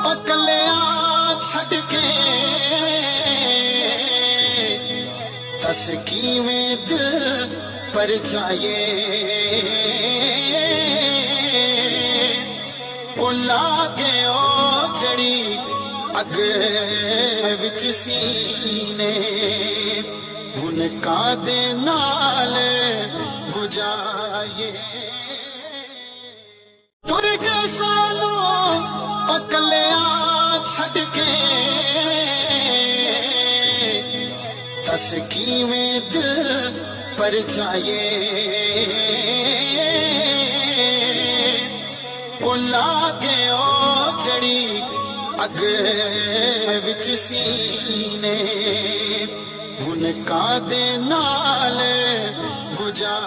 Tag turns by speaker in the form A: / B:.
A: ओ कलिया छड़ के दस किवें दिल पर जाए ओ लागे ओ जड़ी अग विच सीने उनका दे नाल बुझाए तुर के सालों ओ कलिया छड़ के दस किवें दिल पर जाए ओ लागे ओ जड़ी अग विच सीने उनका दे नाल बुझा